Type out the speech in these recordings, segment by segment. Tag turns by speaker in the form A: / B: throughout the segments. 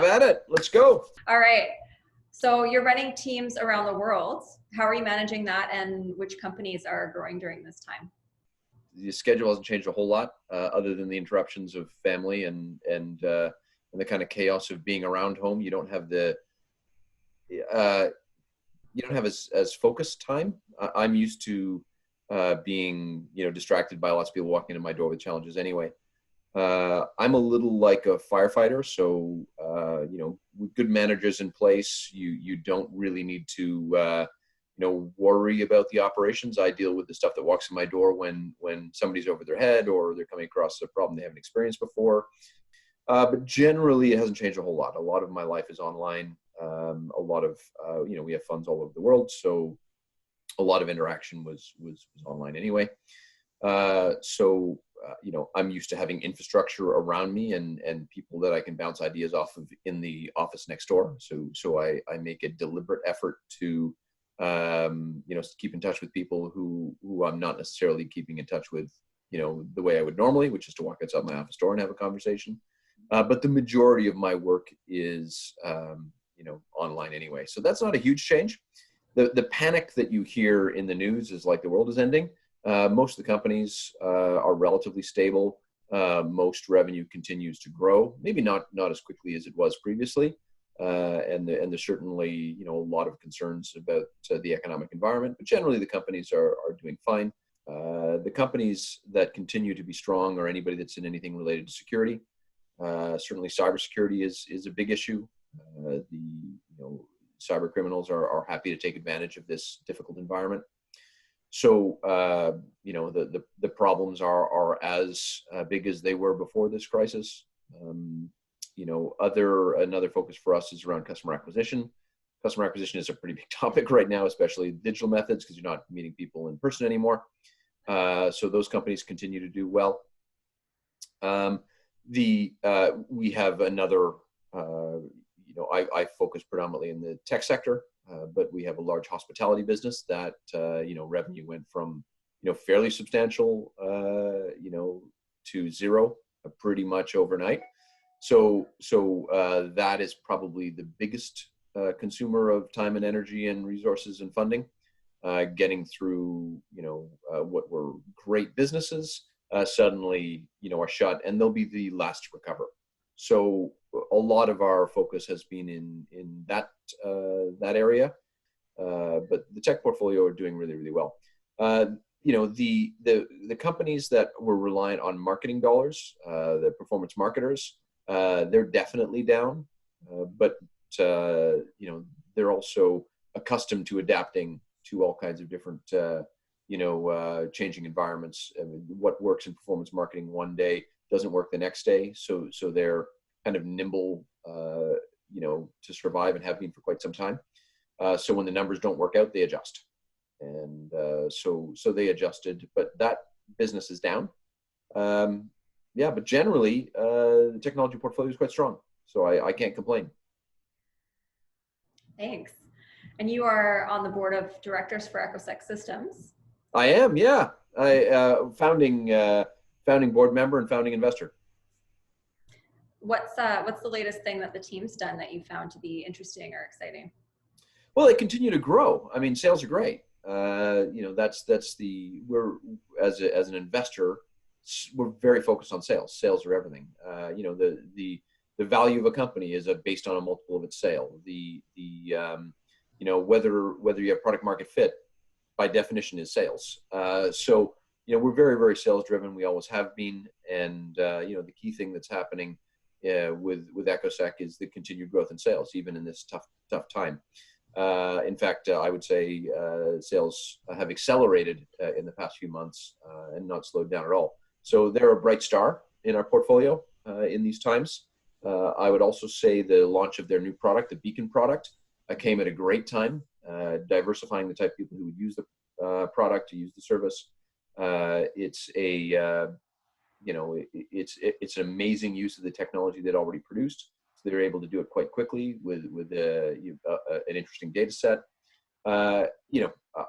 A: at it. Let's go.
B: All right. So you're running teams around the world. How are you managing that, and which companies are growing during this time?
A: The schedule hasn't changed a whole lot, other than the interruptions of family and the kind of chaos of being around home. You don't have as focused time. I'm used to being distracted by lots of people walking into my door with challenges anyway. I'm a little like a firefighter, so with good managers in place, you don't really need to worry about the operations. I deal with the stuff that walks in my door when somebody's over their head or they're coming across a problem they haven't experienced before. But generally, it hasn't changed a whole lot. A lot of my life is online. A lot of we have funds all over the world, so a lot of interaction was online anyway. I'm used to having infrastructure around me and people that I can bounce ideas off of in the office next door. So I make a deliberate effort to keep in touch with people who I'm not necessarily keeping in touch with, the way I would normally, which is to walk outside my office door and have a conversation. But the majority of my work is, online anyway. So that's not a huge change. The panic that you hear in the news is like the world is ending. Most of the companies are relatively stable. Most revenue continues to grow, maybe not as quickly as it was previously. And there's certainly, a lot of concerns about the economic environment, but generally the companies are doing fine. The companies that continue to be strong are anybody that's in anything related to security. Certainly cybersecurity is a big issue. Cyber criminals are happy to take advantage of this difficult environment. So, the problems are as big as they were before this crisis. Another focus for us is around customer acquisition. Customer acquisition is a pretty big topic right now, especially digital methods, because you're not meeting people in person anymore. So those companies continue to do well. We have another, I focus predominantly in the tech sector, but we have a large hospitality business that, revenue went from, fairly substantial, to zero pretty much overnight. So that is probably the biggest consumer of time and energy and resources and funding, getting through, what were great businesses suddenly, are shut, and they'll be the last to recover. So a lot of our focus has been in that area, but the tech portfolio are doing really, really well. The companies that were reliant on marketing dollars, the performance marketers, they're definitely down, but they're also accustomed to adapting to all kinds of different changing environments. I mean, what works in performance marketing one day doesn't work the next day. So they're kind of nimble, to survive, and have been for quite some time. So when the numbers don't work out, they adjust. And so they adjusted, but that business is down. But generally, the technology portfolio is quite strong. So I can't complain.
B: Thanks. And you are on the board of directors for Echosec Systems.
A: I am, yeah. Founding board member and founding investor.
B: What's the latest thing that the team's done that you found to be interesting or exciting?
A: Well, they continue to grow. I mean, sales are great. We're as an investor, we're very focused on sales. Sales are everything. The value of a company is based on a multiple of its sale. Whether you have product market fit, by definition, is sales. So we're very, very sales driven. We always have been. And the key thing that's happening with Echosec is the continued growth in sales, even in this tough time. In fact, I would say sales have accelerated in the past few months and not slowed down at all. So they're a bright star in our portfolio in these times. I would also say the launch of their new product, the Beacon product, came at a great time, diversifying the type of people who would use the product, to use the service. It's an amazing use of the technology they'd already produced. So they're able to do it quite quickly with an interesting data set. I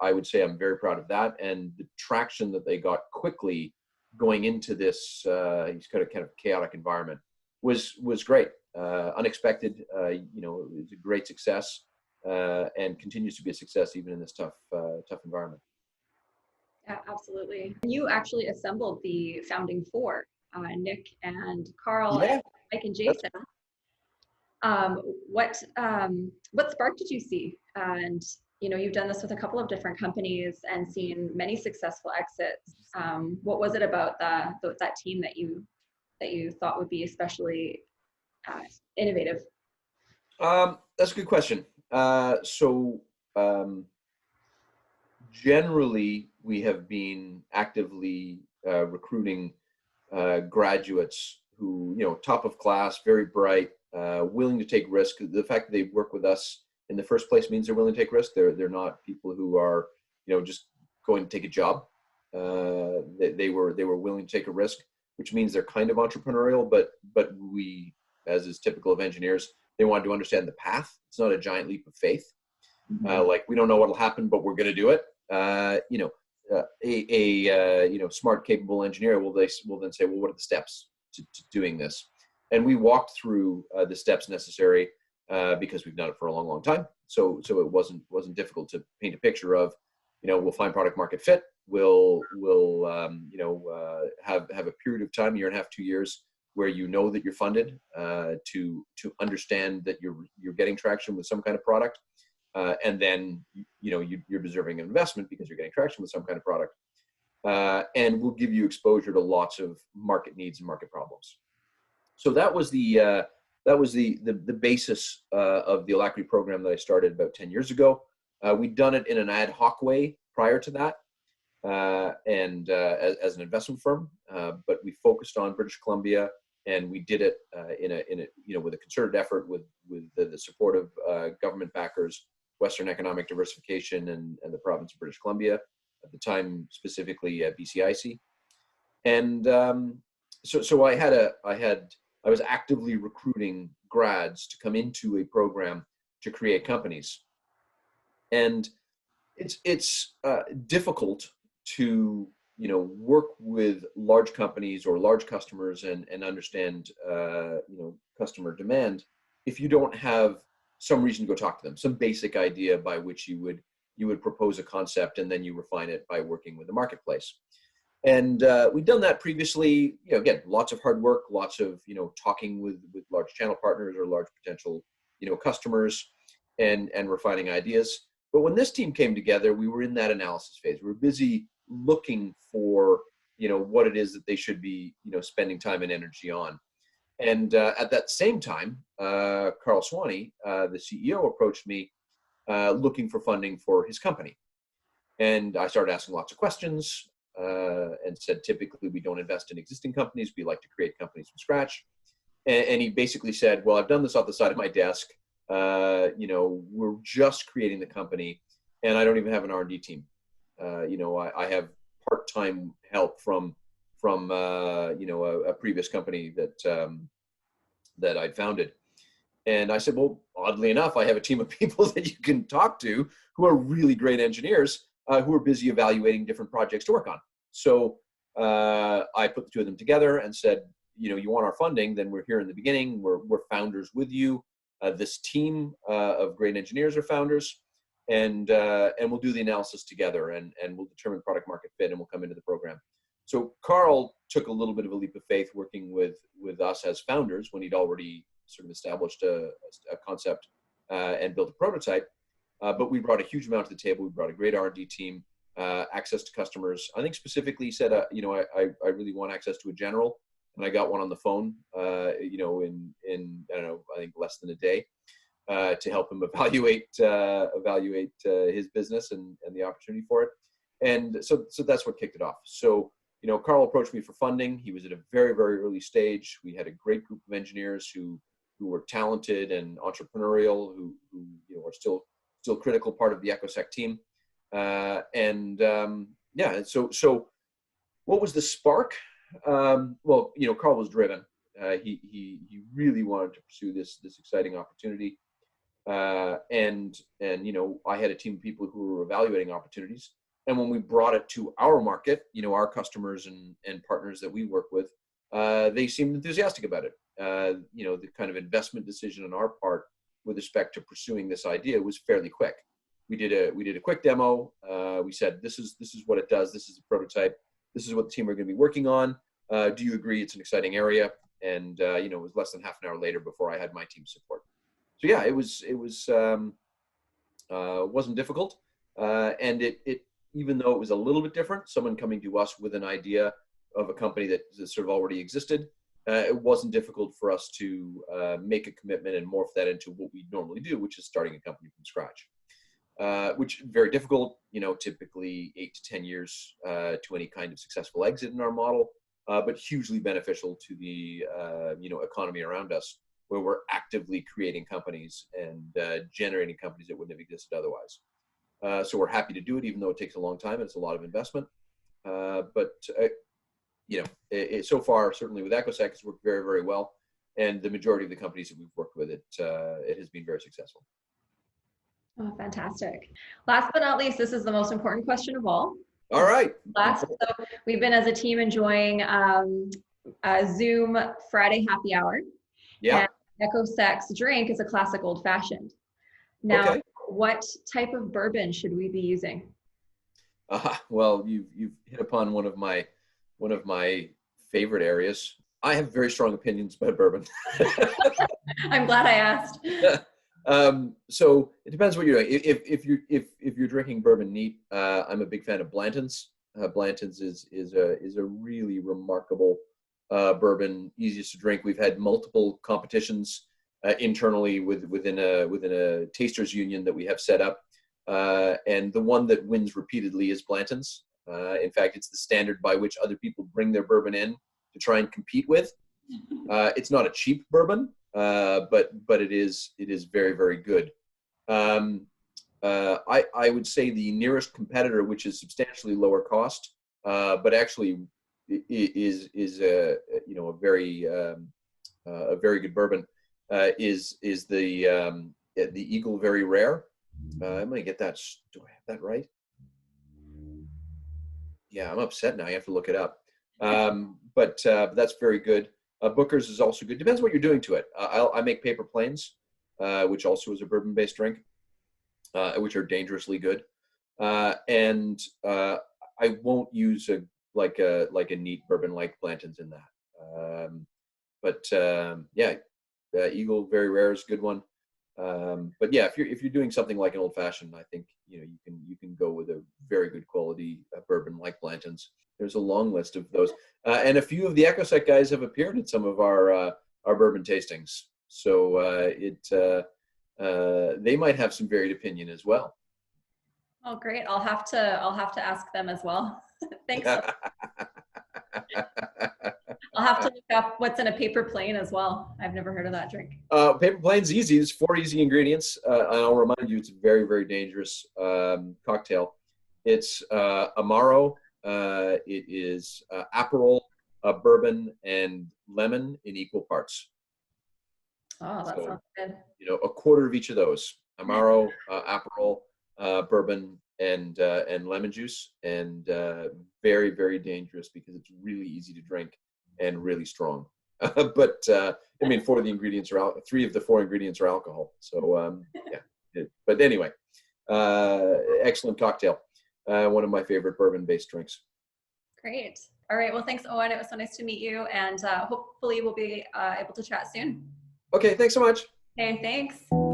A: would say I'm very proud of that, and the traction that they got quickly going into this kind of chaotic environment was great. unexpected. It's a great success and continues to be a success even in this tough environment.
B: Yeah, absolutely. You actually assembled the founding four, Nick and Carl and Mike and Jason. What spark did you see? And you've done this with a couple of different companies and seen many successful exits. What was it about that team that you thought would be especially innovative?
A: That's a good question. Generally, we have been actively recruiting graduates who, top of class, very bright, willing to take risk. The fact that they work with us in the first place means they're willing to take risk. They're not people who are, just going to take a job. They were willing to take a risk, which means they're kind of entrepreneurial. But we, as is typical of engineers, they want to understand the path. It's not a giant leap of faith. Like, we don't know what'll happen, but we're going to do it. Smart, capable engineer will then say, well, what are the steps to doing this? And we walked through the steps necessary because we've done it for a long, long time. So it wasn't difficult to paint a picture of, we'll find product market fit. We'll have a period of time, year and a half, 2 years, where that you're funded to understand that you're getting traction with some kind of product. And then, you're deserving of investment because you're getting traction with some kind of product. And we'll give you exposure to lots of market needs and market problems. So that was the basis of the Alacrity program that I started about 10 years ago. We'd done it in an ad hoc way prior to that, and as an investment firm, but we focused on British Columbia, and we did it in a with a concerted effort with the support of government backers, Western Economic Diversification, and the province of British Columbia, at the time specifically BCIC. And so I was actively recruiting grads to come into a program to create companies. And it's difficult to work with large companies or large customers and understand customer demand if you don't have some reason to go talk to them, some basic idea by which you would propose a concept, and then you refine it by working with the marketplace. And we've done that previously. Again, lots of hard work, lots of talking with large channel partners or large potential customers, and refining ideas. But when this team came together, we were in that analysis phase. We were busy looking for what it is that they should be spending time and energy on. And at that same time, Carl Swaney, the CEO, approached me looking for funding for his company. And I started asking lots of questions and said, typically, we don't invest in existing companies. We like to create companies from scratch. And he basically said, well, I've done this off the side of my desk. We're just creating the company, and I don't even have an R&D team. I have part-time help from a previous company that I'd founded. And I said, well, oddly enough, I have a team of people that you can talk to who are really great engineers who are busy evaluating different projects to work on. So I put the two of them together and said, you want our funding, then we're here in the beginning. We're founders with you. This team of great engineers are founders, and we'll do the analysis together, and we'll determine product market fit, and we'll come into the program. So Carl took a little bit of a leap of faith working with us as founders when he'd already sort of established a concept and built a prototype. But we brought a huge amount to the table. We brought a great R&D team, access to customers. I think specifically said, I really want access to a general, and I got one on the phone, in I don't know, I think less than a day, to help him evaluate his business and the opportunity for it. And so that's what kicked it off. So, Carl approached me for funding. He was at a very, very early stage. We had a great group of engineers who were talented and entrepreneurial, who are still critical part of the Echosec team. So what was the spark? Well, Carl was driven. He really wanted to pursue this exciting opportunity. And I had a team of people who were evaluating opportunities. And when we brought it to our market, our customers and partners that we work with, they seemed enthusiastic about it. the kind of investment decision on our part with respect to pursuing this idea was fairly quick. We did a quick demo. We said, this is what it does. This is the prototype. This is what the team are going to be working on. Do you agree it's an exciting area? And it was less than half an hour later before I had my team's support. So yeah, it wasn't difficult. And it even though it was a little bit different, someone coming to us with an idea of a company that sort of already existed, it wasn't difficult for us to make a commitment and morph that into what we normally do, which is starting a company from scratch. Which is very difficult, typically 8 to 10 years to any kind of successful exit in our model, but hugely beneficial to the economy around us, where we're actively creating companies and generating companies that wouldn't have existed otherwise. So we're happy to do it, even though it takes a long time and it's a lot of investment. So far, certainly with Echosec, it's worked very, very well. And the majority of the companies that we've worked with, it has been very successful.
B: Oh, fantastic. Last but not least, this is the most important question of all.
A: All right.
B: So we've been as a team enjoying a Zoom Friday happy hour.
A: Yeah.
B: And Echosec's drink is a classic old fashioned. Now,
A: okay.
B: What type of bourbon should we be using?
A: Well, you've hit upon one of my favorite areas. I have very strong opinions about bourbon.
B: I'm glad I asked.
A: So it depends what you're doing. If you're drinking bourbon neat, I'm a big fan of Blanton's. Blanton's is a really remarkable bourbon, easiest to drink. We've had multiple competitions internally within a tasters union that we have set up, and the one that wins repeatedly is Blanton's. In fact, it's the standard by which other people bring their bourbon in to try and compete with. It's not a cheap bourbon. But it is very, very good. I would say the nearest competitor, which is substantially lower cost, but actually is a very good bourbon, is the Eagle Very Rare. I'm gonna get that. Do I have that right? Yeah, I'm upset now. I have to look it up. But that's very good. Booker's is also good. Depends what you're doing to it. I make Paper Planes, which also is a bourbon-based drink, which are dangerously good. And I won't use a neat bourbon like Blanton's in that. Eagle Very Rare is a good one. But yeah, if you're doing something like an old fashioned, I think you can go with a very good quality bourbon like Blanton's. There's a long list of those, and a few of the Echosec guys have appeared at some of our bourbon tastings. So they might have some varied opinion as well.
B: Oh, great! I'll have to ask them as well. Thanks. I'll have to look up what's in a Paper Plane as well. I've never heard of that drink.
A: Paper Plane's easy. There's 4 easy ingredients. And I'll remind you, it's a very, very dangerous cocktail. It's Amaro. It is Aperol, bourbon, and lemon in equal parts.
B: Oh, that sounds good.
A: A quarter of each of those: Amaro, Aperol, bourbon, and lemon juice. And very, very dangerous because it's really easy to drink and really strong. But 3 of the 4 ingredients are alcohol. So but anyway, excellent cocktail. One of my favorite bourbon-based drinks.
B: Great. All right. Well, thanks, Owen. It was so nice to meet you, and hopefully we'll be able to chat soon.
A: Okay. Thanks so much.
B: Okay. Thanks.